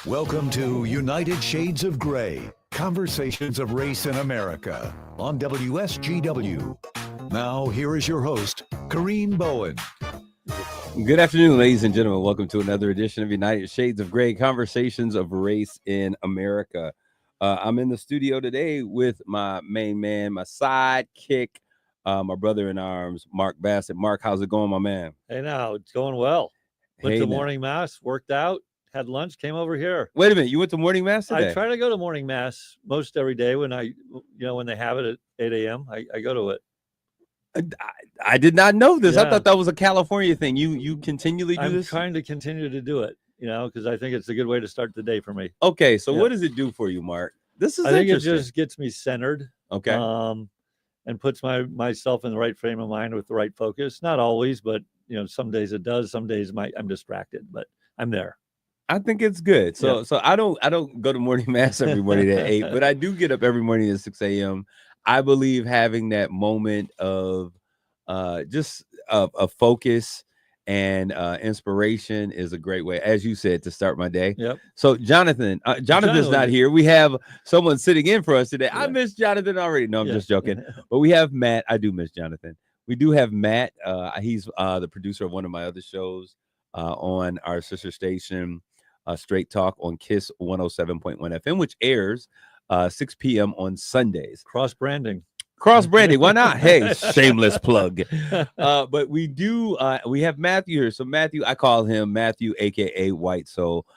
Welcome to United Shades of Gray, Conversations of Race in America on WSGW. Now, here is your host, Kareem Bowen. Good afternoon, ladies and gentlemen. Welcome to another edition of United Shades of Gray, Conversations of Race in America. I'm in the studio today with my main man, my sidekick, my brother in arms, Mark Bassett. Mark, how's it going, my man? Hey, now it's going well. Went Hey, to now. morning mass, worked out, had lunch, came over here. Wait a minute, you went to morning mass today? I try to go to morning mass most every day when when they have it at 8 a.m. I go to it. I did not know this. I Yeah. thought that was a California thing. You continually do I'm this? trying to continue to do it, because I think it's a good way to start the day for me. Okay, so Yeah. what does it do for you, Mark? This is I think it interesting. just gets me centered. Okay. And puts myself in the right frame of mind with the right focus. Not always, but some days it does. Some days I'm distracted, but I'm there. I think it's good. So I don't go to morning mass every morning at 8, but I do get up every morning at 6 a.m. I believe having that moment of just a focus and inspiration is a great way, as you said, to start my day. Yep. So Jonathan's not here. We have someone sitting in for us today. Yeah. I miss Jonathan already. No, I'm just joking. But we have Matt. I do miss Jonathan. We do have Matt. He's the producer of one of my other shows on our sister station, Straight Talk on KISS 107.1 FM, which airs 6 p.m. on Sundays. Cross-branding. Cross-branding, why not? Hey, shameless plug. But we have Matthew here. So Matthew, I call him Matthew, aka White Soul.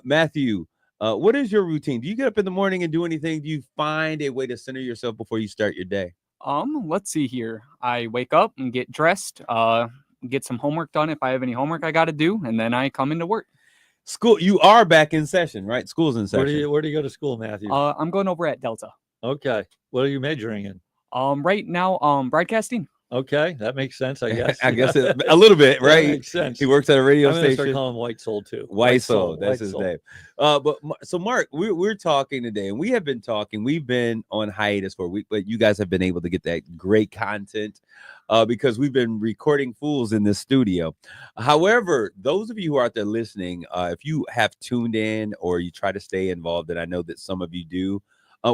Matthew, what is your routine? Do you get up in the morning and do anything? Do you find a way to center yourself before you start your day? Let's see here. I wake up and get dressed, get some homework done if I have any homework I got to do, and then I come into work. School, you are back in session, right? School's in session. Where do you go to school, Matthew? I'm going over at Delta. Okay. What are you majoring in? Right now, broadcasting. Okay, that makes sense, I guess. I guess a little bit, right? That makes sense. He works at a radio I'm gonna station. start calling him White Soul too. White Soul, that's White his Soul. name. So Mark, we're talking today, and we have been talking. We've been on hiatus for a week, but you guys have been able to get that great content because we've been recording fools in this studio. However, those of you who are out there listening, if you have tuned in or you try to stay involved, and I know that some of you do.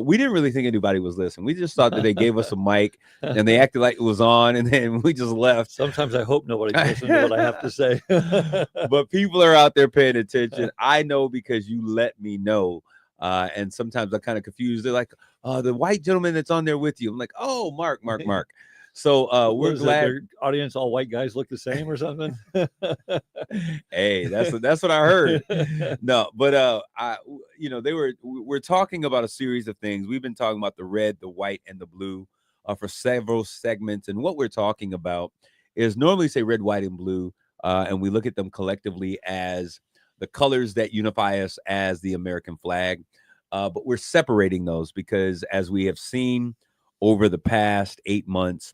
We didn't really think anybody was listening. We just thought that they gave us a mic and they acted like it was on, and then we just left. Sometimes I hope nobody listens to what I have to say. But people are out there paying attention. I know because you let me know. And sometimes I'm kind of confused. They're like, the white gentleman that's on there with you. I'm like, oh, Mark. So we're glad. Their audience, all white guys look the same or something. Hey, that's what I heard. No, but we're talking about a series of things. We've been talking about the red, the white, and the blue for several segments. And what we're talking about is normally say red, white, and blue, and we look at them collectively as the colors that unify us as the American flag. But we're separating those because, as we have seen over the past 8 months,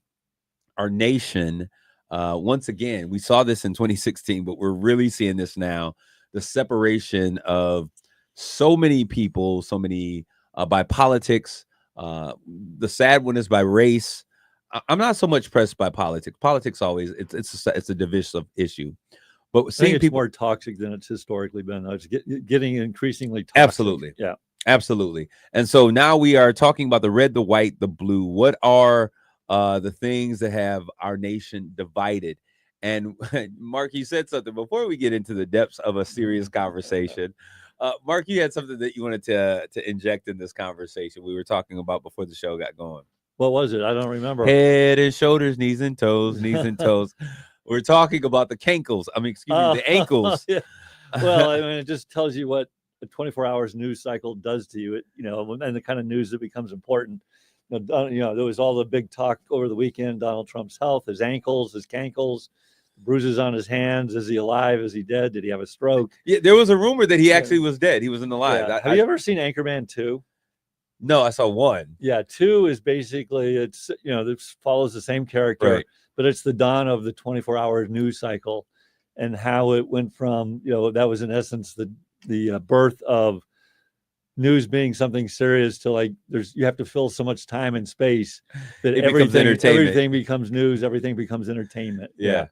our nation, once again, we saw this in 2016, but we're really seeing this now, the separation of so many people, so many by politics. The sad one is by race. I'm not so much pressed by politics. Politics always, it's a divisive issue. But seeing it's people more toxic than it's historically been. It's getting increasingly toxic. Absolutely. Yeah. Absolutely. And so now we are talking about the red, the white, the blue. What are the things that have our nation divided? And Mark, you said something before we get into the depths of a serious conversation. Mark, you had something that you wanted to inject in this conversation we were talking about before the show got going. What was it? I don't remember. Head and shoulders, knees and toes. We're talking about the the ankles. Yeah. Well, I mean, it just tells you what a 24 hours news cycle does to you. And the kind of news that becomes important. There was all the big talk over the weekend, Donald Trump's health, his ankles, his cankles, bruises on his hands. Is he alive? Is he dead? Did he have a stroke? Yeah, there was a rumor that he actually was dead. He wasn't alive. Yeah. Have you ever seen Anchorman 2? No, I saw 1. Yeah, 2 is basically, this follows the same character, right, but it's the dawn of the 24-hour news cycle and how it went from, that was in essence the birth of news being something serious to you have to fill so much time and space that everything becomes news, everything becomes entertainment. Yeah.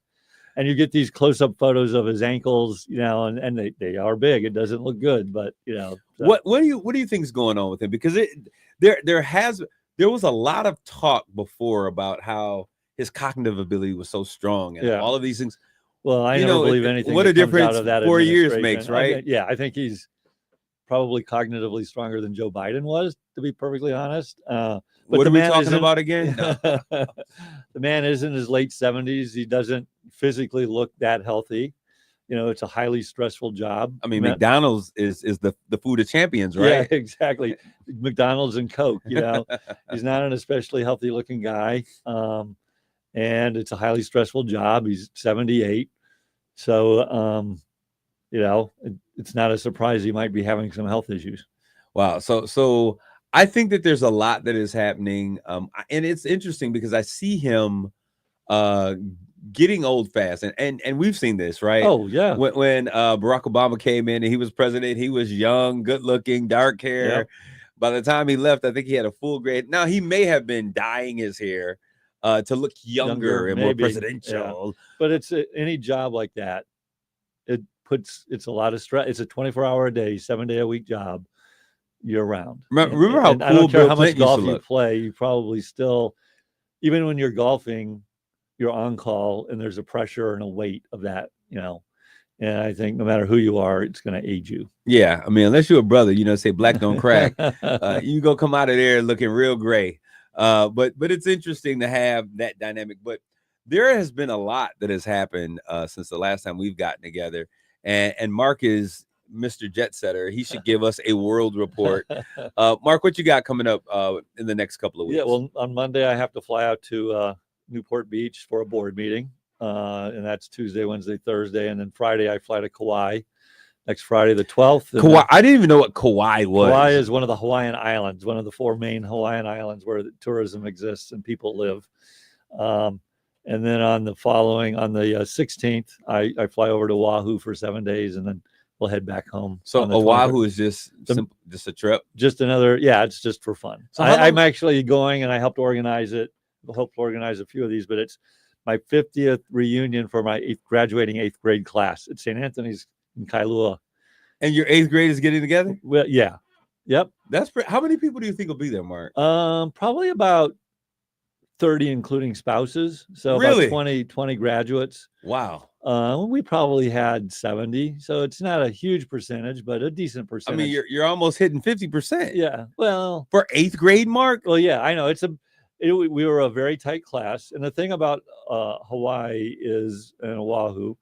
and you get these close-up photos of his ankles, and they are big. It doesn't look good, but so. What do you think is going on with him? Because there was a lot of talk before about how his cognitive ability was so strong and all of these things. Well, I never believe anything. What a difference out of that 4 years makes, right? I think he's probably cognitively stronger than Joe Biden was, to be perfectly honest. But what are we talking about again? No. The man is in his late 70s. He doesn't physically look that healthy. It's a highly stressful job. I mean, McDonald's is the food of champions, right? Yeah, exactly. McDonald's and Coke, He's not an especially healthy looking guy. And it's a highly stressful job. He's 78. So, it's not a surprise he might be having some health issues. Wow. So I think that there's a lot that is happening. And it's interesting because I see him getting old fast. And we've seen this, right? Oh, yeah. When Barack Obama came in and he was president, he was young, good looking, dark hair. Yep. By the time he left, I think he had a full gray. Now, he may have been dyeing his hair to look younger and maybe more presidential. Yeah. But it's any job like that. It's a lot of stress. It's a 24-hour a day, 7-day-a-week job year round. Remember how cool I don't care Bill how much Clinton golf used to you play, you probably still, even when you're golfing, you're on call and there's a pressure and a weight of that, and I think no matter who you are, it's going to age you. Yeah. I mean, unless you're a brother, say black don't crack, you go come out of there looking real gray. But it's interesting to have that dynamic. But there has been a lot that has happened since the last time we've gotten together. And Mark is Mr. Jet Setter. He should give us a world report. Mark, what you got coming up in the next couple of weeks? Yeah, well, on Monday, I have to fly out to Newport Beach for a board meeting. And that's Tuesday, Wednesday, Thursday. And then Friday, I fly to Kauai. Next Friday, the 12th. Kauai. I didn't even know what Kauai was. Kauai is one of the Hawaiian Islands, one of the 4 main Hawaiian Islands where tourism exists and people live. And then on the 16th, I fly over to Oahu for 7 days, and then we'll head back home. So Oahu is just a trip? Just another, it's just for fun. So I'm actually going, and I helped organize it. I helped organize a few of these, but it's my 50th reunion for my graduating 8th grade class at St. Anthony's in Kailua. And your 8th grade is getting together? Well, yeah. Yep. How many people do you think will be there, Mark? Probably about 30, including spouses. So really? About 20 graduates. Wow. We probably had 70. So it's not a huge percentage, but a decent percentage. I mean, you're almost hitting 50%. Yeah. Well, for 8th grade, Mark? Well, yeah, I know. We were a very tight class. And the thing about Hawaii and Oahu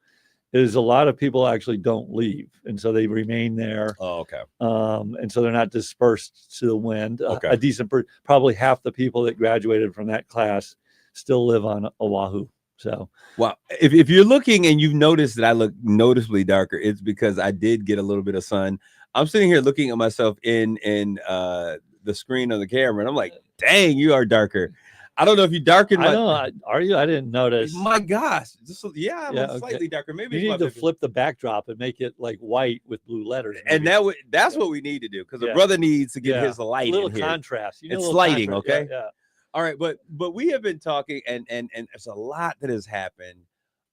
is a lot of people actually don't leave. And so they remain there. Oh, okay. And so they're not dispersed to the wind. Okay. A decent, probably half the people that graduated from that class still live on Oahu. So, wow. If you're looking and you've noticed that I look noticeably darker, it's because I did get a little bit of sun. I'm sitting here looking at myself in the screen of the camera, and I'm like, dang, you are darker. I don't know if you darken. Are you? I didn't notice. My gosh. I'm slightly okay. darker. Maybe you need to flip the backdrop and make it like white with blue letters. Maybe. And that's what we need to do, because a brother needs to get his light. A little in here. contrast. It's lighting, contrast. okay? Yeah. All right, but we have been talking, and there's a lot that has happened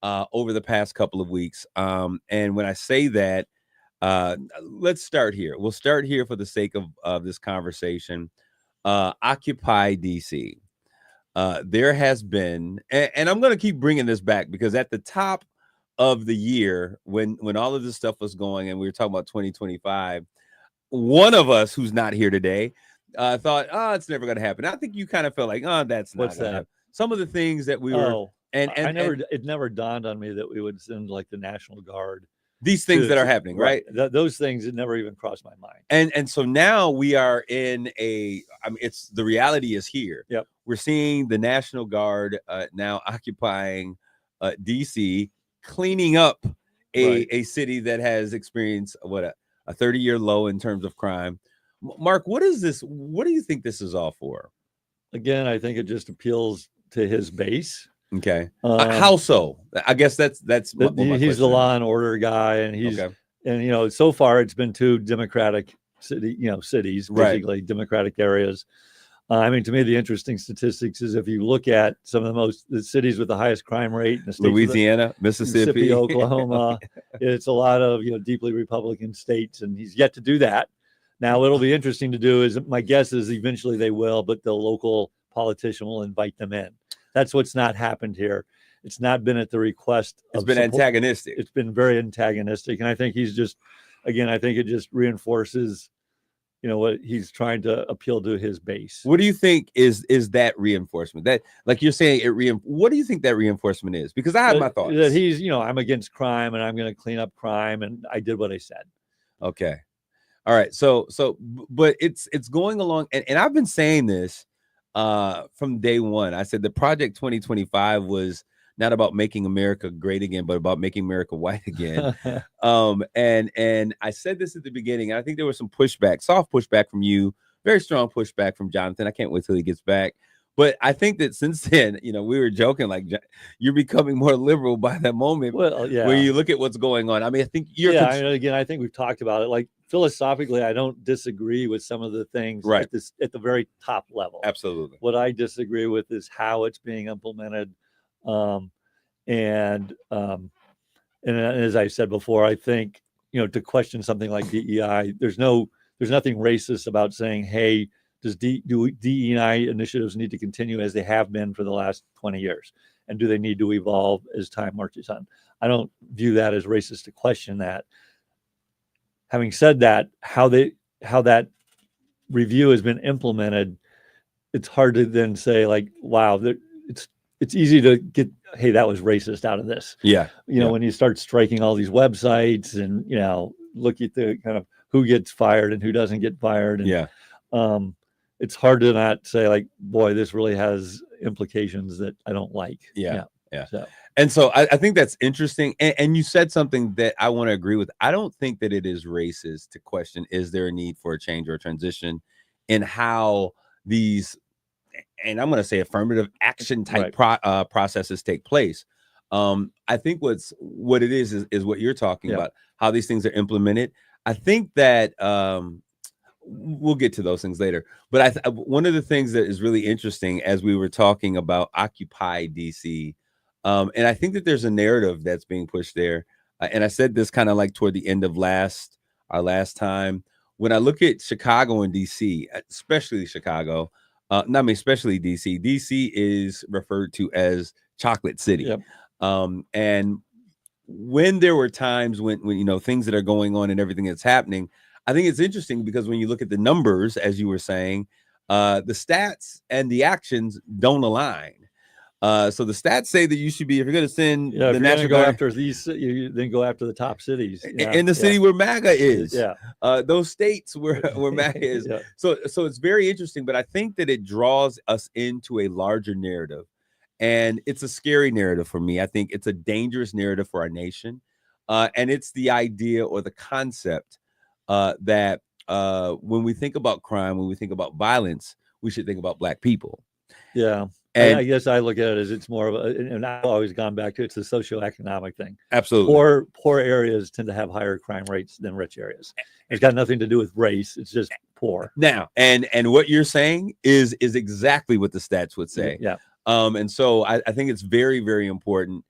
over the past couple of weeks. And when I say that, let's start here. We'll start here for the sake of this conversation. Occupy DC. There has been, and I'm going to keep bringing this back, because at the top of the year, when all of this stuff was going, and we were talking about 2025, one of us who's not here today thought, it's never going to happen. I think you kind of felt like, that's not going to happen. Some of the things that we were, it never dawned on me that we would send like the National Guard. These things that are happening, right? Those things, it never even crossed my mind. And so now we are in it's the reality is here. Yep. We're seeing the National Guard now occupying DC, cleaning up a city that has experienced a 30-year low in terms of crime. Mark, what is this? What do you think this is all for? Again, I think it just appeals to his base. Okay. How so? I guess that's he's the law and order guy, and and so far it's been 2 Democratic cities, basically Democratic areas. I mean, to me, the interesting statistics is if you look at some of the cities with the highest crime rate in the states, Louisiana, Mississippi, Oklahoma, it's a lot of deeply Republican states, and he's yet to do that. Now, it'll be interesting to do. Is my guess is eventually they will, but the local politician will invite them in. That's what's not happened here. It's not been at the request. It's been antagonistic. It's been very antagonistic, and I think he's just, again, I think it just reinforces what he's trying to appeal to his base. What do you think is that reinforcement? That, like you're saying, what do you think that reinforcement is? Because I have my thoughts. That he's, I'm against crime and I'm going to clean up crime, and I did what I said. Okay. All right. So, but it's going along, and I've been saying this from day one. I said the Project 2025 was not about making America great again, but about making America white again. And I said this at the beginning, and I think there was some pushback, soft pushback from you, very strong pushback from Jonathan. I can't wait till he gets back. But I think that since then, we were joking, like, you're becoming more liberal by that moment. Well, yeah. Where you look at what's going on. I mean, I think you're. Yeah, again, I think we've talked about it. Like, philosophically, I don't disagree with some of the things right at the very top level. Absolutely. What I disagree with is how it's being implemented. And as I said before, I think, to question something like DEI, there's nothing racist about saying, hey, do DEI initiatives need to continue as they have been for the last 20 years? And do they need to evolve as time marches on? I don't view that as racist to question that. Having said that, how that review has been implemented, it's hard to then say, like, wow, it's easy to get, hey, that was racist out of this. Yeah. When you start striking all these websites and, look at the kind of who gets fired and who doesn't get fired. And, it's hard to not say, like, boy, this really has implications that I don't like. Yeah. So. And so I think that's interesting. And you said something that I want to agree with. I don't think that it is racist to question, is there a need for a change or a transition in how these, and I'm going to say affirmative action type processes take place. I think what it is what you're talking about, how these things are implemented. I think that we'll get to those things later. But one of the things that is really interesting, as we were talking about Occupy DC, and I think that there's a narrative that's being pushed there. And I said this kind of like toward the end of our last time. When I look at Chicago and DC, especially Chicago, especially DC. DC is referred to as Chocolate City. Yep. And when there were times when things that are going on and everything that's happening, I think it's interesting because when you look at the numbers, as you were saying, the stats and the actions don't align. So the stats say that you should be, if you're going to send the National Guard, go after these, you then go after the top cities in the city where MAGA is. Yeah. Those states where MAGA is. Yeah. So it's very interesting, but I think that it draws us into a larger narrative, and it's a scary narrative for me. I think it's a dangerous narrative for our nation, and it's the idea or the concept that when we think about crime, when we think about violence, we should think about Black people. Yeah. And I guess I look at it as it's more of and I've always gone back to, it's a socioeconomic thing. Absolutely. Poor areas tend to have higher crime rates than rich areas. It's got nothing to do with race. It's just poor. Now, and what you're saying is exactly what the stats would say. Yeah. And so I think it's very, very important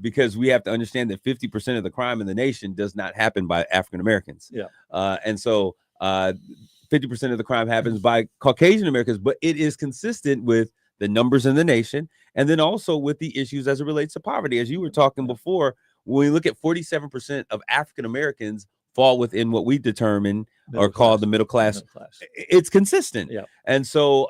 because we have to understand that 50% of the crime in the nation does not happen by African Americans. Yeah. And so 50% of the crime happens by Caucasian Americans, but it is consistent with the numbers in the nation, and then also with the issues as it relates to poverty. As you were talking before, when we look at 47% of African Americans fall within what we determine or call the middle class. It's consistent. Yeah. And so,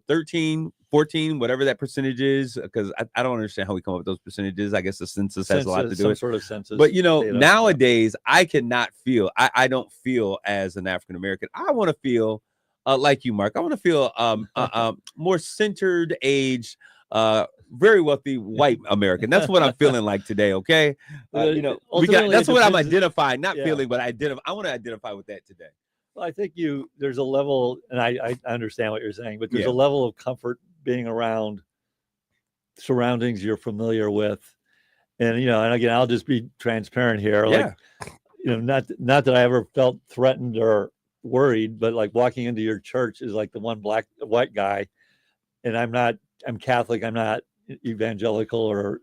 13, 14, whatever that percentage is, because I don't understand how we come up with those percentages. I guess the census has a lot to do with it. Some sort of census. But, nowadays, I cannot feel, I don't feel as an African American. I want to feel like you, Mark. I want to feel more centered, aged, very wealthy white American. That's what I'm feeling like today. Okay, that's what I'm identifying, not feeling, but I want to identify with that today. Well, I think there's a level, and I understand what you're saying, but there's a level of comfort being around surroundings you're familiar with, and and again, I'll just be transparent here. Like, not that I ever felt threatened or worried, but like walking into your church is like the one white guy, and I'm Catholic, I'm not evangelical or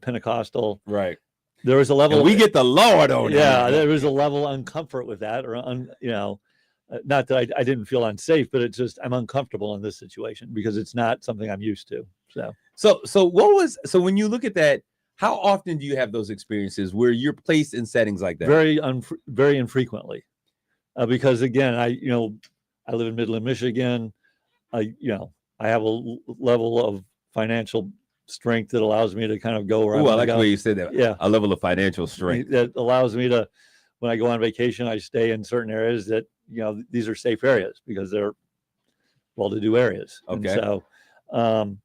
Pentecostal. Right. There was a level And we get the Lord on it. yeah, there was a level of uncomfort with that, or not that I didn't feel unsafe, but it's just I'm uncomfortable in this situation because it's not something I'm used to. So when you look at that, how often do you have those experiences where you're placed in settings like that? Very infrequently, because again, I live in Midland, Michigan. I have a level of financial strength that allows me to kind of go where I want to go. I like the way you said that. Yeah, a level of financial strength that allows me to, when I go on vacation, I stay in certain areas that these are safe areas because they're well-to-do areas. Okay. And so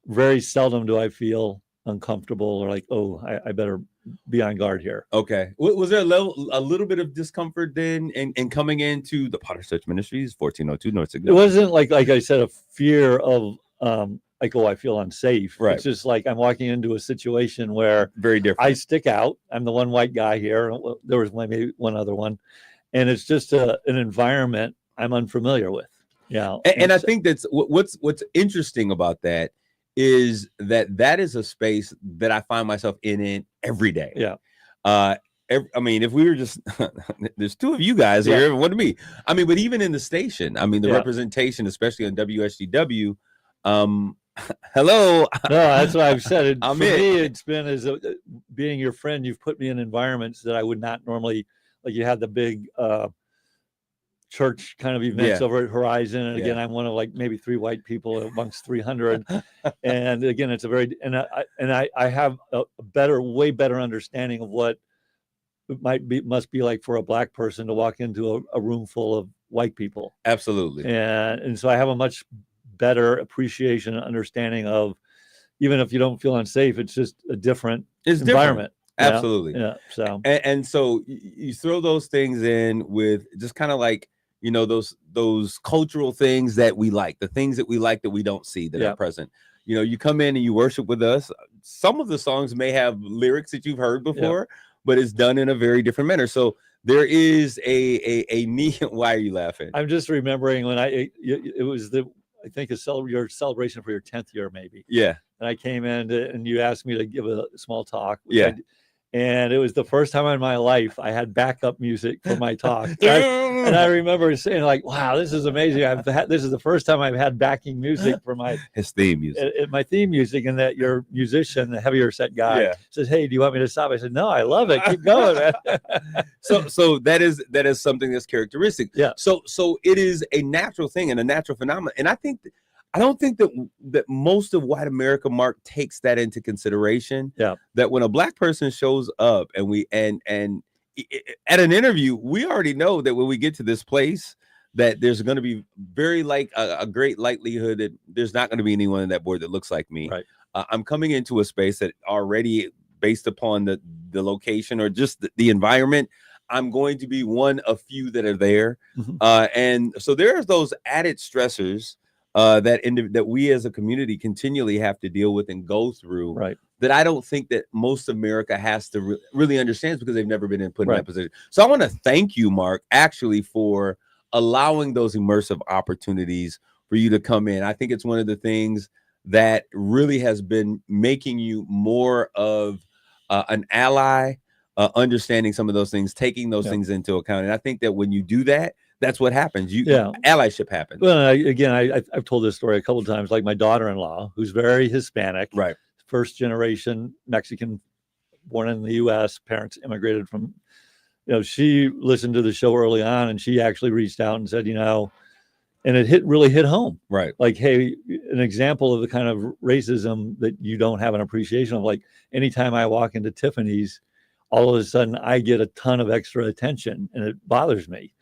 very seldom do I feel uncomfortable or like, oh, I better be on guard here. Okay. Was there a little bit of discomfort then in coming into the Potter Church Ministries, 1402 North Signature? It wasn't like I said, a fear of like, oh, I feel unsafe. Right. It's just like I'm walking into a situation where very different. I stick out. I'm the one white guy here. There was maybe one other one. And it's just an environment I'm unfamiliar with. Yeah. And I think that's what's interesting about that is that is a space that I find myself in every day. Yeah. I mean, if we were just there's two of you guys here, and one of me. I mean, but even in the station, I mean, the representation, especially on WSGW. Hello. No, that's what I've said. For me, it's been as being your friend. You've put me in environments that I would not normally. Like you had the big church kind of events over at Horizon, and again, I'm one of like maybe 3 white people amongst 300. And again, it's a very I have a way better understanding of what it must be like for a black person to walk into a room full of white people. Absolutely. And so I have a much better appreciation and understanding of, even if you don't feel unsafe, it's just a different environment. Absolutely. Yeah. So and so you throw those things in with just kind of like those cultural things that we like, the things that we like that we don't see that are present. You come in and you worship with us. Some of the songs may have lyrics that you've heard before, but it's done in a very different manner. So there is a need. Why are you laughing? I'm just remembering when it was I think your celebration for your 10th year, maybe. Yeah. And I came in and you asked me to give a small talk. Yeah. And it was the first time in my life I had backup music for my talk. And I remember saying like, wow, this is amazing. This is the first time I've had backing music for his theme music. My theme music, and that your musician, the heavier set guy, says, hey, do you want me to stop? I said, no, I love it. Keep going, man. So that is something that's characteristic. Yeah. So it is a natural thing and a natural phenomenon. And I don't think that most of white America, Mark, takes that into consideration. Yeah. That when a black person shows up and at an interview, we already know that when we get to this place, that there's going to be very a great likelihood that there's not going to be anyone on that board that looks like me. Right. I'm coming into a space that already, based upon the location or just the environment, I'm going to be one of few that are there. Mm-hmm. And so there's those added stressors that we as a community continually have to deal with and go through, right? That I don't think that most America has to really understand, because they've never been put in that position. So I want to thank you, Mark, actually, for allowing those immersive opportunities for you to come in. I think it's one of the things that really has been making you more of an ally, understanding some of those things, taking those things into account. And I think that when you do that, that's what happens. Allyship happens. Well, I've told this story a couple of times. Like my daughter-in-law, who's very Hispanic, right, first generation Mexican, born in the U.S. Parents immigrated from. She listened to the show early on, and she actually reached out and said, and it really hit home. Right. Like, hey, an example of the kind of racism that you don't have an appreciation of. Like, anytime I walk into Tiffany's, all of a sudden I get a ton of extra attention, and it bothers me.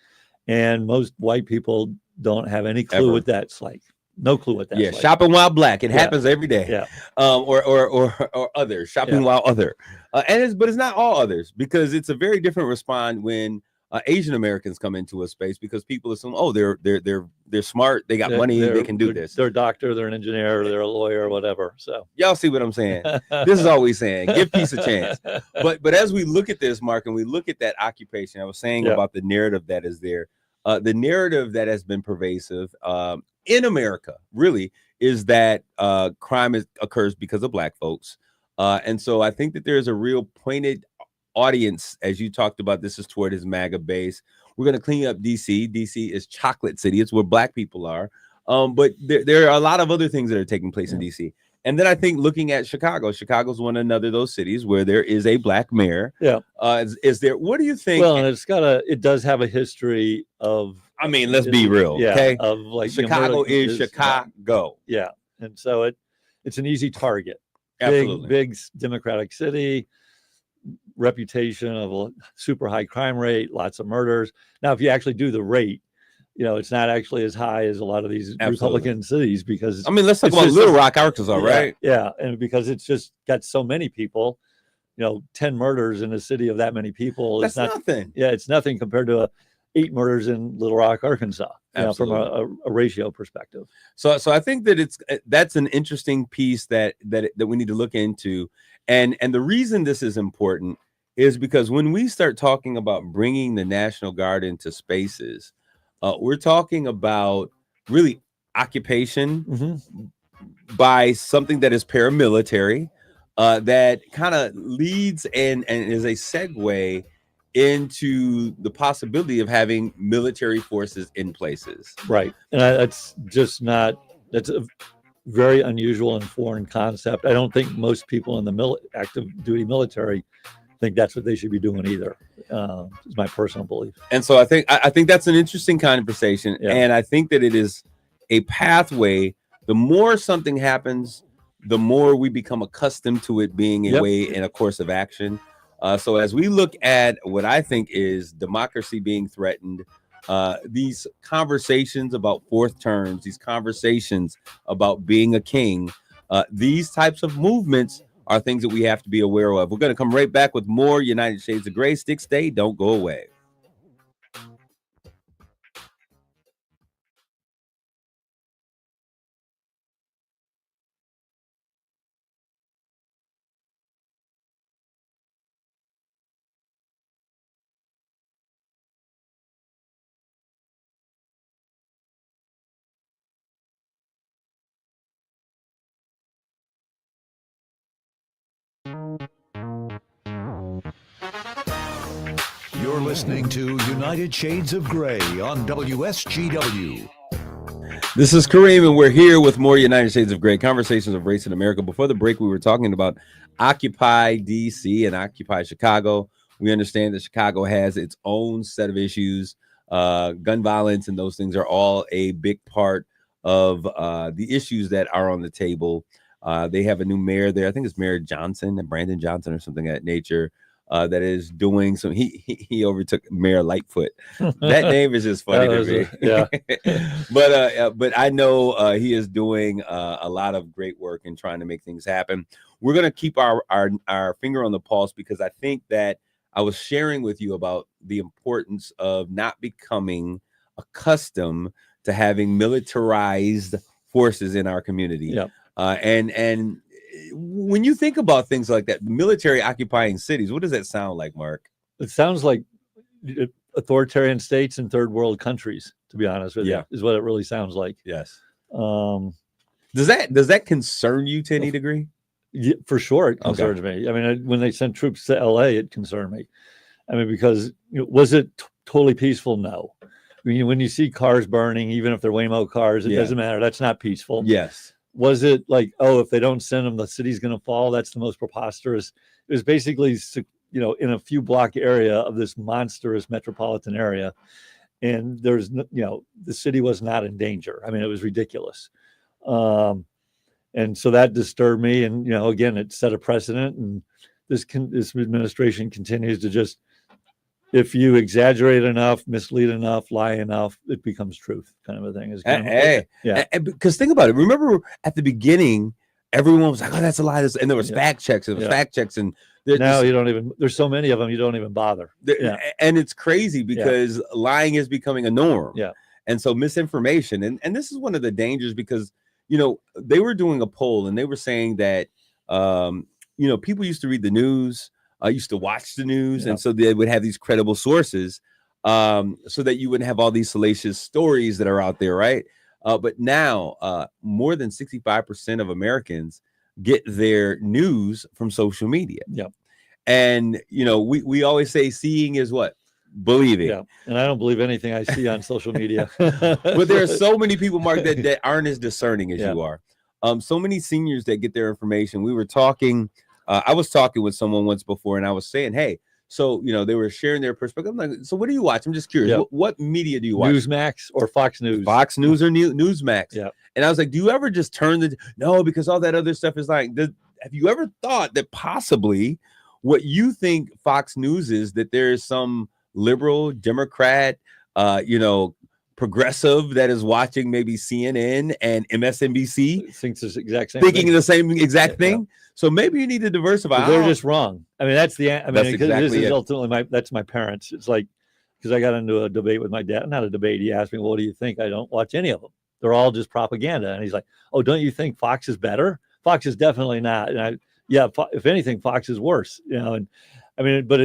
And most white people don't have any clue what that's like. No clue what that's like. Shopping while black. It happens every day. Yeah. Or others. Shopping while other. But it's not all others, because it's a very different response when Asian Americans come into a space, because people assume, oh, they're smart, they got money, they can do this. They're a doctor, they're an engineer, they're a lawyer, or whatever. So y'all see what I'm saying? This is all we saying. Give peace a chance. But as we look at this, Mark, and we look at that occupation, I was saying about the narrative that is there. the narrative that has been pervasive in America really is that crime occurs because of Black folks. And so I think that there's a real pointed audience, as you talked about, this is toward his MAGA base. We're going to clean up DC. DC is Chocolate City. It's where Black people are. But there are a lot of other things that are taking place in DC. And then I think looking at Chicago's one another of those cities where there is a Black mayor. Yeah. Is there? What do you think? Well, and it does have a history of. I mean, let's be real. Yeah. Okay. Of like Chicago is Chicago. Yeah. And so it's an easy target. Absolutely. Big Democratic city, reputation of a super high crime rate, lots of murders. Now, if you actually do the rate, it's not actually as high as a lot of these Republican cities because. I mean, let's talk about Little Rock, Arkansas, right? Yeah. And because it's just got so many people, 10 murders in a city of that many people. That's nothing. Yeah. It's nothing compared to 8 murders in Little Rock, Arkansas, from a ratio perspective. So I think that that's an interesting piece that we need to look into. And the reason this is important is because when we start talking about bringing the National Guard into spaces, we're talking about really occupation by something that is paramilitary, that kind of leads and is a segue into the possibility of having military forces in places. Right. And that's a very unusual and foreign concept. I don't think most people in the active duty military think that's what they should be doing either. Is my personal belief. And so I think that's an interesting conversation. Yeah. And I think that it is a pathway. The more something happens, the more we become accustomed to it being a way in a course of action. So as we look at what I think is democracy being threatened, these conversations about fourth terms, these conversations about being a king, these types of movements are things that we have to be aware of. We're going to come right back with more United Shades of Gray. Stick, stay, don't go away. You're listening to United Shades of Gray on WSGW. This is Kareem, and we're here with more United Shades of Gray, conversations of race in America. Before the break, we were talking about Occupy DC and Occupy Chicago. We understand that Chicago has its own set of issues. Gun violence and those things are all a big part of the issues that are on the table. They have a new mayor there. I think it's Mayor Johnson, Brandon Johnson or something of that nature. That is doing some. He overtook Mayor Lightfoot. That name is just funny to me. But I know he is doing a lot of great work in trying to make things happen. We're gonna keep our finger on the pulse because I think that I was sharing with you about the importance of not becoming accustomed to having militarized forces in our community. Yeah. And when you think about things like that, military occupying cities, what does that sound like, Mark? It sounds like authoritarian states and third world countries, to be honest with you, is what it really sounds like. Yes. Does that concern you to any degree? Yeah, for sure, it concerns me. I mean, when they sent troops to LA, it concerned me. I mean, because was it totally peaceful? No. I mean, when you see cars burning, even if they're Waymo cars, it doesn't matter. That's not peaceful. Yes. Was it like, oh, if they don't send them, the city's going to fall? That's the most preposterous. It was basically, in a few block area of this monstrous metropolitan area. And there's, the city was not in danger. I mean, it was ridiculous. And so that disturbed me. And, again, it set a precedent. And this administration continues to just, if you exaggerate enough, mislead enough, lie enough, it becomes truth, kind of a thing. Because think about it. Remember at the beginning, everyone was like, "Oh, that's a lie," and there was fact checks. There was fact checks, and now you don't even. There's so many of them, you don't even bother. And it's crazy because lying is becoming a norm. Yeah, and so misinformation, and this is one of the dangers because they were doing a poll and they were saying that people used to read the news. I used to watch the news, and so they would have these credible sources. so that you wouldn't have all these salacious stories that are out there, right? But now, more than 65% of Americans get their news from social media. Yeah. And, we always say seeing is what? Believing. Yeah. And I don't believe anything I see on social media. But there are so many people, Mark, that aren't as discerning as Yeah. you are. So many seniors that get their information. We were talking, I was talking with someone once before, and I was saying, hey, so, they were sharing their perspective. I'm like, so what do you watch? I'm just curious. Yeah. What media do you watch? Newsmax or Fox News? Fox News or Newsmax? Yeah. And I was like, do you ever just turn no, because all that other stuff is like, have you ever thought that possibly what you think Fox News is, that there is some liberal Democrat, progressive that is watching maybe CNN and MSNBC, Thinks the exact same thinking thing. the same exact thing? Yeah. So maybe you need to diversify. But they're just wrong. I mean, that's the. I mean, That's because exactly this is it. ultimately that's my parents. It's like, because I got into a debate with my dad. Not a debate. He asked me, well, "What do you think?" I don't watch any of them. They're all just propaganda. And he's like, "Oh, don't you think Fox is better?" Fox is definitely not. And if anything, Fox is worse. And I mean, but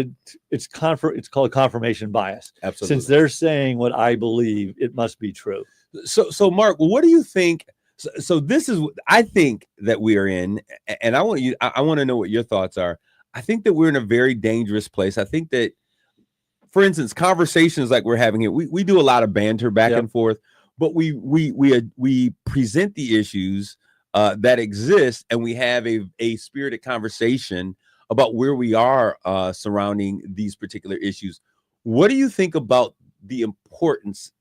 it's called confirmation bias. Absolutely. Since they're saying what I believe, it must be true. So Mark, what do you think? So this is, I think that we are in, and I want to know what your thoughts are. I think that we're in a very dangerous place. I think that, for instance, conversations like we're having here, we do a lot of banter back and forth, but we present the issues that exist, and we have a spirited conversation about where we are surrounding these particular issues. What do you think about the importance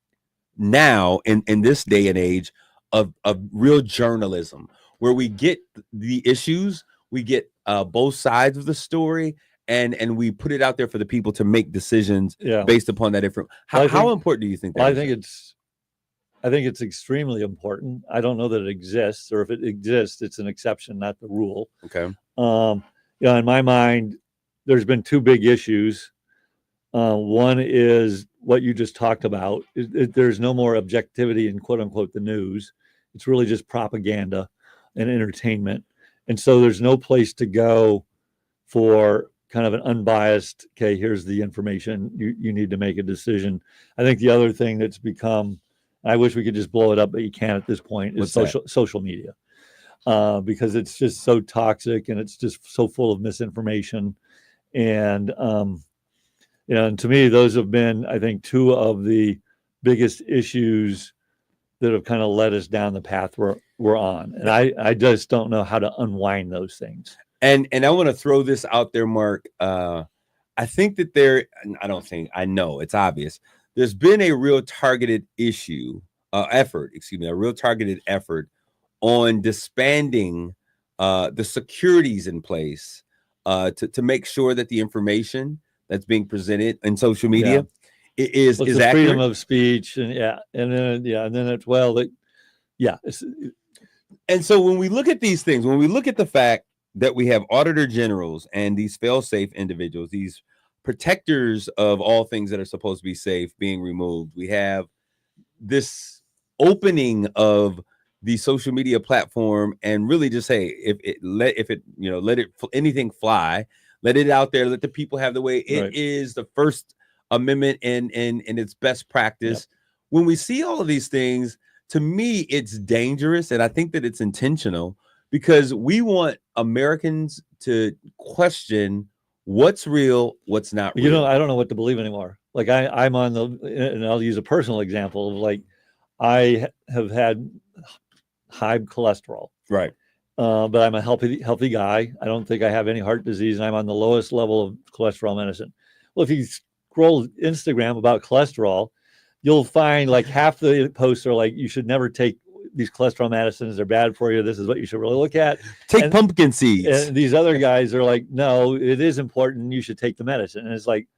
now in this day and age of real journalism, where we get the issues, we get both sides of the story, and we put it out there for the people to make decisions based upon that different. How important do you think that is? I think it's extremely important. I don't know that it exists, or if it exists, it's an exception, not the rule. Okay. In my mind, there's been two big issues. One is what you just talked about. There's no more objectivity in quote unquote the news. It's really just propaganda and entertainment. And so there's no place to go for kind of an unbiased, okay, here's the information. You need to make a decision. I think the other thing that's become, I wish we could just blow it up, but you can't at this point, is social media. Because it's just so toxic, and it's just so full of misinformation. And, and to me, those have been, I think, two of the biggest issues that have kind of led us down the path we're on. And I just don't know how to unwind those things. And I want to throw this out there, Mark. I think that I know it's obvious. There's been a real targeted effort on disbanding the securities in place to make sure that the information that's being presented in social media is accurate. Freedom of speech, and then it's and so when we look at these things, when we look at the fact that we have auditor generals and these fail-safe individuals, these protectors of all things that are supposed to be safe being removed, we have this opening of the social media platform, and really just say, let anything fly, let it out there, let the people have the way. It is the First Amendment in its best practice. When we see all of these things, to me, it's dangerous, and I think that it's intentional, because we want Americans to question what's real, what's not real. I don't know what to believe anymore. Like I'm on and I'll use a personal example of, like, I have had high cholesterol. Right. But I'm a healthy guy. I don't think I have any heart disease, and I'm on the lowest level of cholesterol medicine. Well, if you scroll Instagram about cholesterol, you'll find like half the posts are like, you should never take these cholesterol medicines. They're bad for you. This is what you should really look at. Take pumpkin seeds. And these other guys are like, no, it is important. You should take the medicine. And it's like,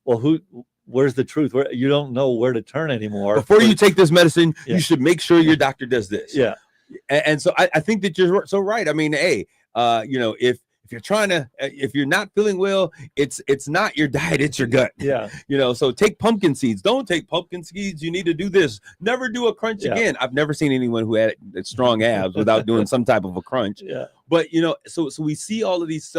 well, where's the truth? You don't know where to turn anymore. Before you take this medicine, you should make sure your doctor does this. Yeah. And so I think that you're so right. I mean, hey, if you're trying to, if you're not feeling well, it's not your diet, it's your gut. Yeah. So take pumpkin seeds. Don't take pumpkin seeds. You need to do this. Never do a crunch again. I've never seen anyone who had strong abs without doing some type of a crunch. Yeah. But, so we see all of these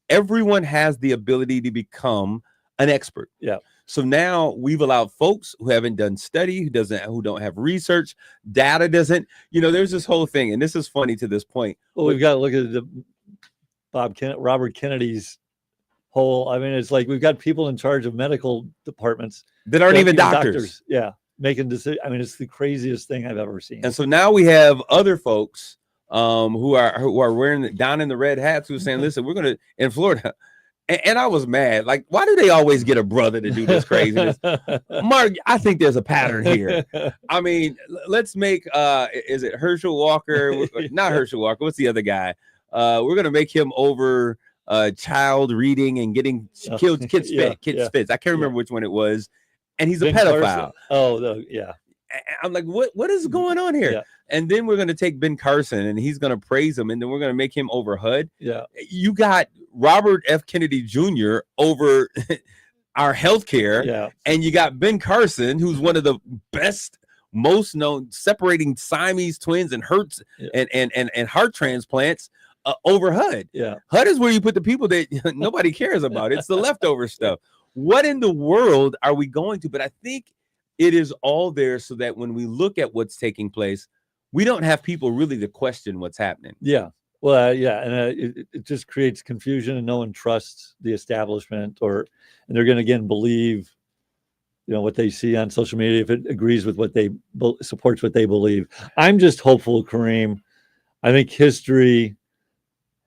everyone has the ability to become an expert. Yeah. So now we've allowed folks who haven't done study, who don't have research, data doesn't, there's this whole thing. And this is funny to this point. Well, we've got to look at Robert Kennedy's whole, I mean, it's like we've got people in charge of medical departments that aren't even doctors. Yeah. Making decisions. I mean, it's the craziest thing I've ever seen. And so now we have other folks who are wearing down in the red hats who are saying, listen, we're going to, in Florida. And I was mad. Like, why do they always get a brother to do this craziness? Mark, I think there's a pattern here. I mean, let's make, is it Herschel Walker? Not Herschel Walker. What's the other guy? We're going to make him over child reading and getting killed, kids spits. I can't remember which one it was. And he's a pedophile. Carson. Yeah. I'm like, what is going on here? Yeah. And then we're going to take Ben Carson and he's going to praise him. And then we're going to make him over HUD. Yeah. You got Robert F. Kennedy Jr. over our healthcare. Yeah. And you got Ben Carson, who's one of the best, most known separating Siamese twins and and heart transplants over HUD. Yeah. HUD is where you put the people that nobody cares about. It's the leftover stuff. What in the world are we going to? But I think it is all there so that when we look at what's taking place, we don't have people really to question what's happening. Yeah. Well, yeah. And it just creates confusion and no one trusts the establishment and they're going to, again, believe, what they see on social media, if it agrees with what they supports what they believe. I'm just hopeful, Kareem. I think history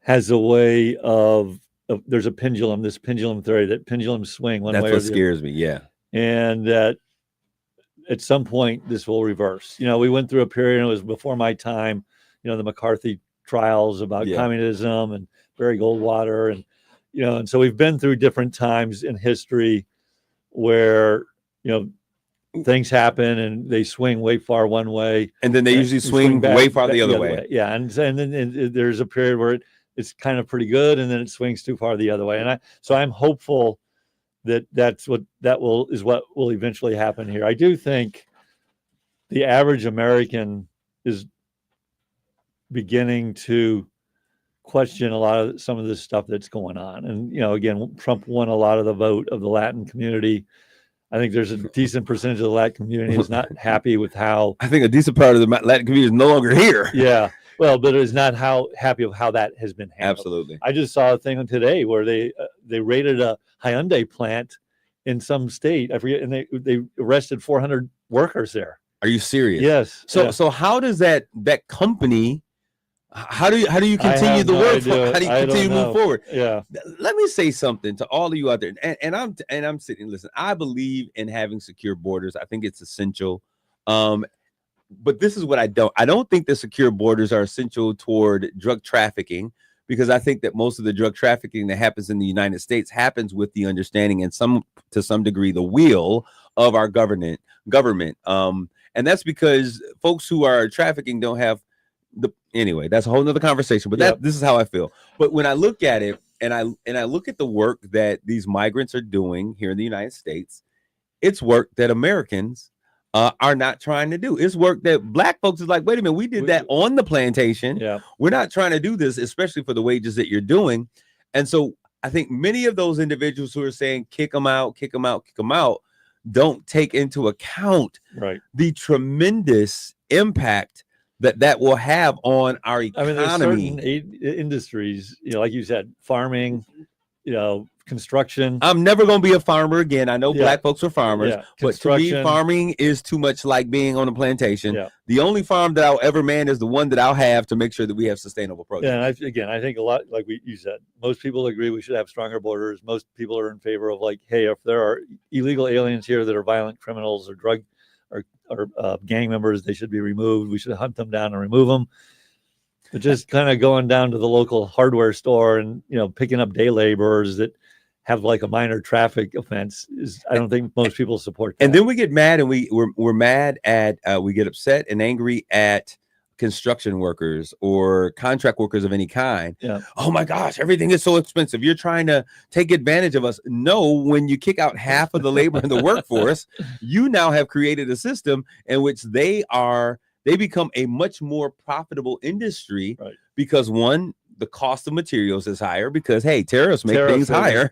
has a way of there's a pendulum, this pendulum theory, that pendulum swing one way or the other. That's what scares me. Yeah. And that at some point this will reverse. We went through a period, and it was before my time, the McCarthy trials about communism and Barry Goldwater. And so we've been through different times in history where, things happen and they swing way far one way. And then they usually swing way far the other way. Yeah. And then there's a period where it's kind of pretty good, and then it swings too far the other way. And so I'm hopeful that is what will eventually happen here. I do think the average American is beginning to question some of this stuff that's going on. And again, Trump won a lot of the vote of the Latin community. I think there's a decent percentage of the Latin community is not happy with how. I think a decent part of the Latin community is no longer here. Yeah. Well, but it's not happy with how that has been handled. Absolutely. I just saw a thing today where they raided a Hyundai plant in some state. I forget, and they arrested 400 workers there. Are you serious? Yes. So how does that company? How do you continue the work? How do you continue to move forward? Yeah. Let me say something to all of you out there, and I'm sitting. Listen, I believe in having secure borders. I think it's essential. But this is what I don't think the secure borders are essential toward drug trafficking, because I think that most of the drug trafficking that happens in the United States happens with the understanding and to some degree the will of our government. And that's because folks who are trafficking don't have anyway, that's a whole nother conversation, but this is how I feel. But when I look at it and I look at the work that these migrants are doing here in the United States, it's work that Americans are not trying to do. It's work that Black folks is like, wait a minute, we did that on the plantation. Yeah. We're not trying to do this, especially for the wages that you're doing. And so I think many of those individuals who are saying, kick them out, don't take into account the tremendous impact that will have on our economy. I mean, there's certain industries, like you said, farming, construction. I'm never going to be a farmer again. I know Black folks are farmers, but to me, farming is too much like being on a plantation. Yeah. The only farm that I'll ever man is the one that I'll have to make sure that we have sustainable produce. Yeah, and I think a lot, like you said, most people agree we should have stronger borders. Most people are in favor of hey, if there are illegal aliens here that are violent criminals or drug or gang members, they should be removed. We should hunt them down and remove them. But just kind of going down to the local hardware store and picking up day laborers that have a minor traffic offense I don't think most people support that. And then we get mad and we're mad at we get upset and angry at construction workers or contract workers of any kind. Yeah. Oh my gosh, everything is so expensive. You're trying to take advantage of us. No, when you kick out half of the labor in the workforce, you now have created a system in which they become a much more profitable industry, because one, the cost of materials is higher because hey, tariffs make Tariffs things higher.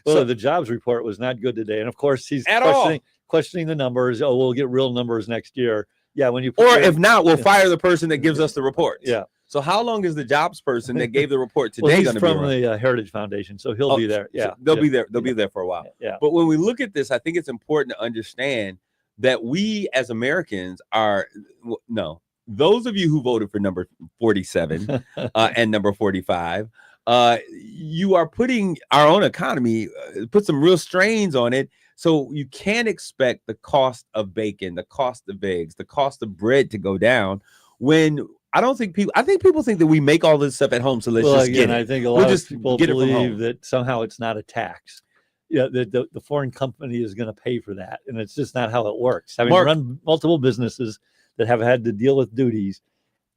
Well, So the jobs report was not good today, and of course he's At all. questioning the numbers. Oh, we'll get real numbers next year. Yeah, when you put or your- if not, we'll fire the person that gives us the reports. yeah. So how long is the jobs person that gave the report Well, today he's going to be from around? the Heritage Foundation, so he'll Oh, be there. Yeah, they'll yeah. be there. They'll be there for a while. Yeah. But when we look at this, I think it's important to understand that we as Americans are no. Those of you who voted for number 47 and number 45, you are putting our own economy, put some real strains on it. So you can't expect the cost of bacon, the cost of eggs, the cost of bread to go down when I think people think that we make all this stuff at home. So let's Well, just again, get it. I think a We'll lot just of people get it from believe home. that somehow it's not a tax. Yeah, the foreign company is going to pay for that, and it's just not how it works. Having Mark- run multiple businesses that have had to deal with duties,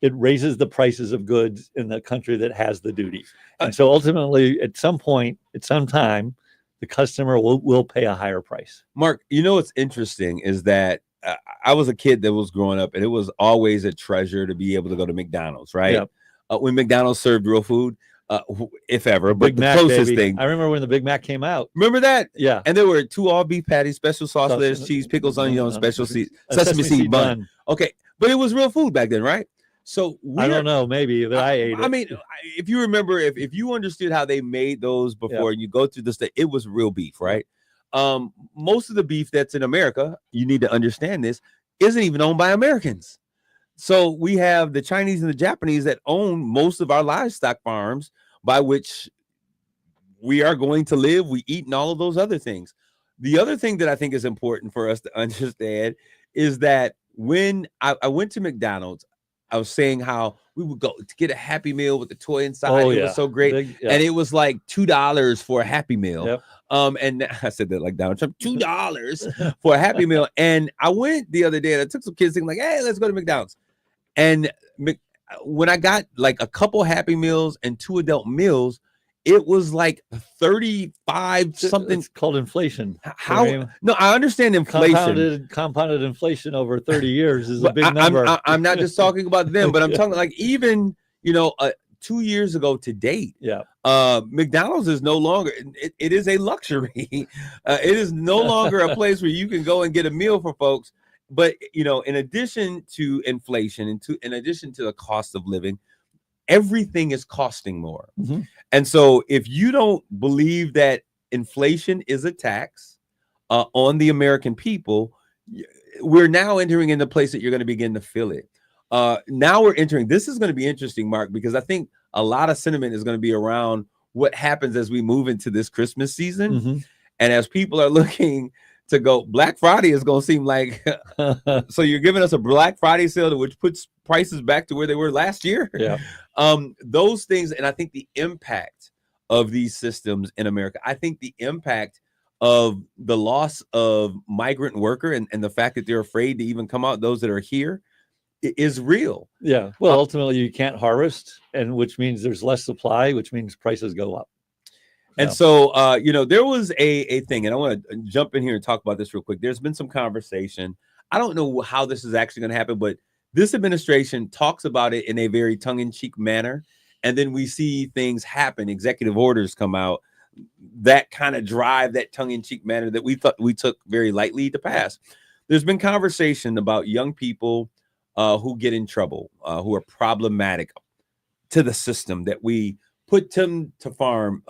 it raises the prices of goods in the country that has the duties. And so ultimately, at some point, at some time, the customer will pay a higher price. Mark, you know what's interesting is that I was a kid that was growing up, and it was always a treasure to be able to go to McDonald's, right? Yep. When McDonald's served real food, if ever, but Big the Mac, closest baby. thing. I remember when the Big Mac came out. Remember that? Yeah. And there were 2 all beef patties, special sauce, Sauce- lettuce, cheese, pickles, onion on special a sesame seed bun. Okay, but it was real food back then, right? So I don't know, maybe, but I ate it. I mean, if you remember, if you understood how they made those before, and you go through this, it was real beef, right? Most of the beef that's in America, you need to understand this, isn't even owned by Americans. So we have the Chinese and the Japanese that own most of our livestock farms by which we are going to live, we eat, and all of those other things. The other thing that I think is important for us to understand is that when I went to McDonald's, I was saying how we would go to get a Happy Meal with the toy inside. It was so great. And it was like $2 for a Happy Meal. Yep. And I said that like Donald Trump, $2 for a Happy Meal. And I went the other day and I took some kids thinking like, hey, let's go to McDonald's. And when I got like a couple Happy Meals and 2 adult meals, it was like 35 something. It's called inflation. How? No, I understand inflation. Compounded inflation over 30 years is a But big number. I'm not just talking about them, but I'm talking like even 2 years ago to date. Yeah. McDonald's is no longer. It is a luxury. It is no longer a place where you can go and get a meal for folks. But in addition to inflation and in addition to the cost of living, everything is costing more. Mm-hmm. And so if you don't believe that inflation is a tax on the American people, we're now entering in the place that you're going to begin to feel it. Now we're entering. This is going to be interesting, Mark, because I think a lot of sentiment is going to be around what happens as we move into this Christmas season. Mm-hmm. And as people are looking to go, Black Friday is going to seem like, so you're giving us a Black Friday sale which puts prices back to where they were last year. Yeah. Those things. And I think the impact of these systems in America, I think the impact of the loss of migrant worker and the fact that they're afraid to even come out, those that are here, is real. Yeah. Well, ultimately you can't harvest, and which means there's less supply, which means prices go up. And so, there was a thing, and I want to jump in here and talk about this real quick. There's been some conversation. I don't know how this is actually going to happen, but this administration talks about it in a very tongue-in-cheek manner. And then we see things happen, executive orders come out that kind of drive that tongue-in-cheek manner that we thought we took very lightly to pass. There's been conversation about young people who get in trouble, who are problematic to the system, that we put them to farm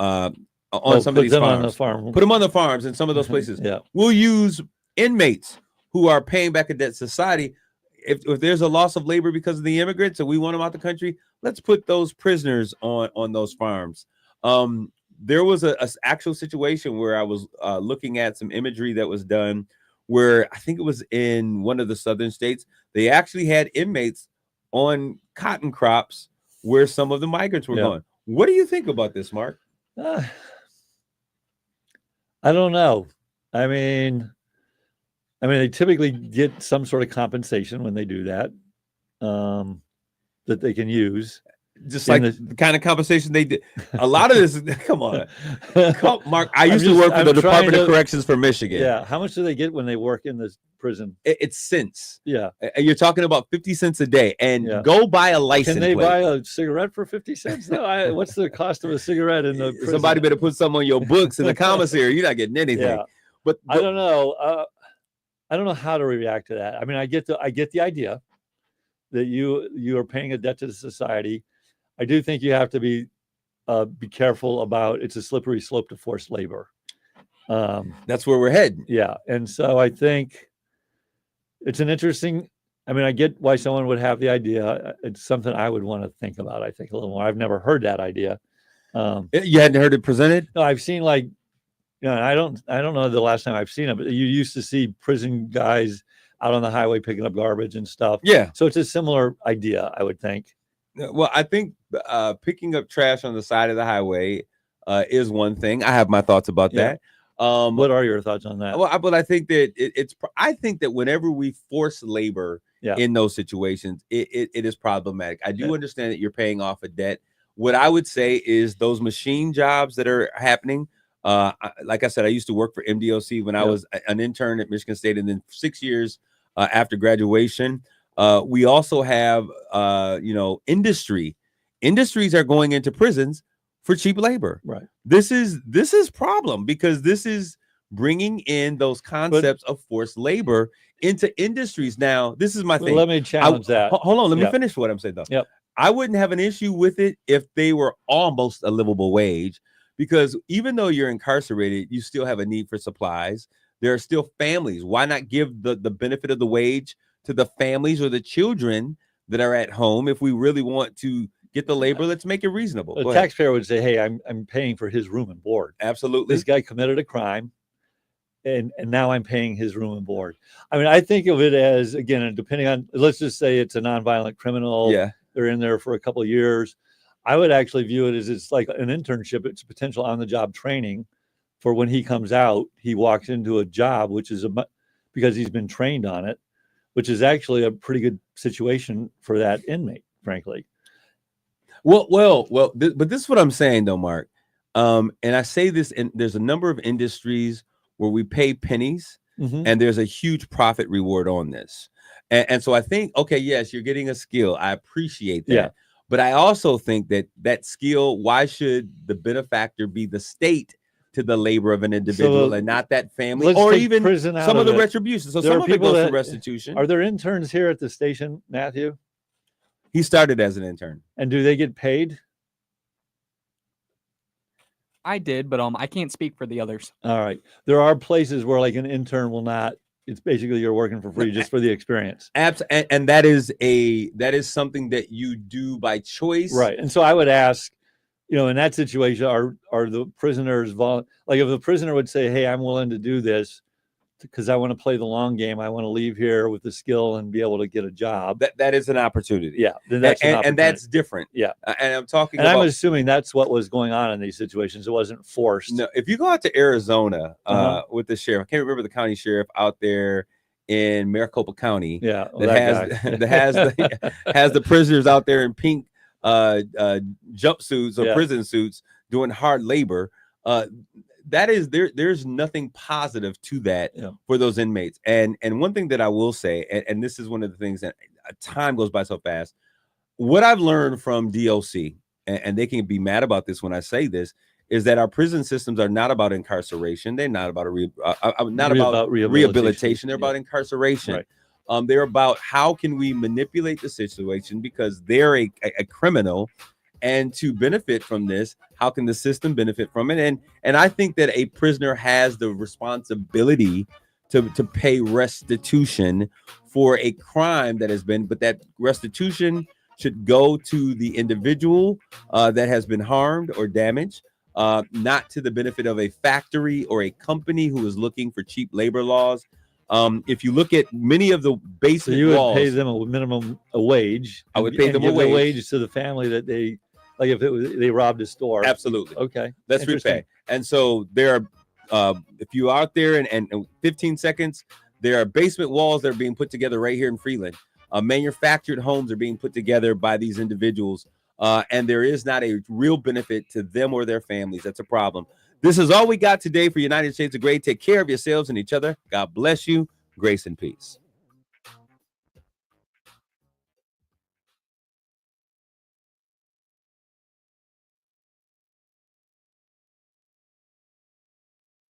on some of these farms. On the farm. Put them on the farms in some of those places. Yeah. We'll use inmates who are paying back a debt society. If there's a loss of labor because of the immigrants and we want them out the country, let's put those prisoners on those farms. There was a actual situation where I was looking at some imagery that was done where I think it was in one of the southern states. They actually had inmates on cotton crops where some of the migrants were going. What do you think about this, Mark? I don't know. I mean, they typically get some sort of compensation when they do that, that they can use. just like the kind of compensation they did. A lot of this, come on, Mark. I used to work for the Department of Corrections for Michigan. Yeah, how much do they get when they work in this prison? It's cents. Yeah, you're talking about 50 cents a day, and go buy a license. Can they plate. buy a cigarette for 50 cents? No, what's the cost of a cigarette in the prison? Somebody better put some on your books in the commissary. You're not getting anything. Yeah. But I don't know. I don't know how to react to that. I mean, I get the idea that you are paying a debt to the society. I do think you have to be careful about, it's a slippery slope to forced labor. That's where we're heading. Yeah. And so I think it's an interesting, I mean, I get why someone would have the idea. It's something I would want to think about, I think, a little more. I've never heard that idea. You hadn't heard it presented? No, I've seen I don't know the last time I've seen it, but you used to see prison guys out on the highway picking up garbage and stuff. Yeah. So it's a similar idea, I would think. Well, I think picking up trash on the side of the highway is one thing. I have my thoughts about that. What are your thoughts on that? Well, but I think that I think that whenever we force labor in those situations, it is problematic. I do understand that you're paying off a debt. What I would say is those machine jobs that are happening. Like I said, I used to work for MDOC when I was an intern at Michigan State, and then 6 years after graduation. We also have, industries are going into prisons for cheap labor. Right. This is problem, because this is bringing in those concepts of forced labor into industries. Now, this is my thing. Let me challenge that. Hold on. Let me finish what I'm saying, though. Yep. I wouldn't have an issue with it if they were almost a livable wage, because even though you're incarcerated, you still have a need for supplies. There are still families. Why not give the benefit of the wage to the families or the children that are at home? If we really want to get the labor, let's make it reasonable. The taxpayer would say, hey, I'm paying for his room and board. Absolutely. This guy committed a crime, and now I'm paying his room and board. I mean, I think of it as, again, depending on, let's just say it's a nonviolent criminal. Yeah. They're in there for a couple of years. I would actually view it as it's like an internship. It's potential on-the-job training for when he comes out, he walks into a job, which is because he's been trained on it, which is actually a pretty good situation for that inmate, frankly. But this is what I'm saying, though, Mark. And I say this, and there's a number of industries where we pay pennies, and there's a huge profit reward on this. And so I think, okay, yes, you're getting a skill. I appreciate that. Yeah. But I also think that skill, why should the benefactor be the state to the labor of an individual and not that family, or even some of the retribution? So some of it goes to restitution. Are there interns here at the station, Matthew? He started as an intern. And do they get paid? I did, but I can't speak for the others. All right. There are places where like an intern will not. It's basically you're working for free just for the experience. And that is something that you do by choice. Right. And so I would ask, in that situation, are the prisoners like if the prisoner would say, hey, I'm willing to do this because I want to play the long game. I want to leave here with the skill and be able to get a job. That is an opportunity. Yeah. Then that's an opportunity. And that's different. Yeah. And I'm talking and I'm assuming that's what was going on in these situations. It wasn't forced. No, if you go out to Arizona with the sheriff, I can't remember the county sheriff out there in Maricopa County. Yeah. That has the prisoners out there in pink jumpsuits or prison suits doing hard labor. That is there's nothing positive to that for those inmates. And one thing that I will say, and this is one of the things that time goes by so fast, what I've learned from DOC, and they can be mad about this when I say this, is that our prison systems are not about incarceration. They're not about about rehabilitation. They're about incarceration. Right. They're about how can we manipulate the situation because they're a criminal. And to benefit from this, how can the system benefit from it? And I think that a prisoner has the responsibility to pay restitution for a crime that has been, but that restitution should go to the individual that has been harmed or damaged, not to the benefit of a factory or a company who is looking for cheap labor laws. If you look at many of the basement you would walls, pay them a wage. I would pay them a wage to the family that they. Like if they robbed a store. Absolutely. Okay. That's repay. And so there are, if you're out there and 15 seconds, there are basement walls that are being put together right here in Freeland. Manufactured homes are being put together by these individuals and there is not a real benefit to them or their families. That's a problem. This is all we got today for United Shades of Gray. Take care of yourselves and each other. God bless you. Grace and peace.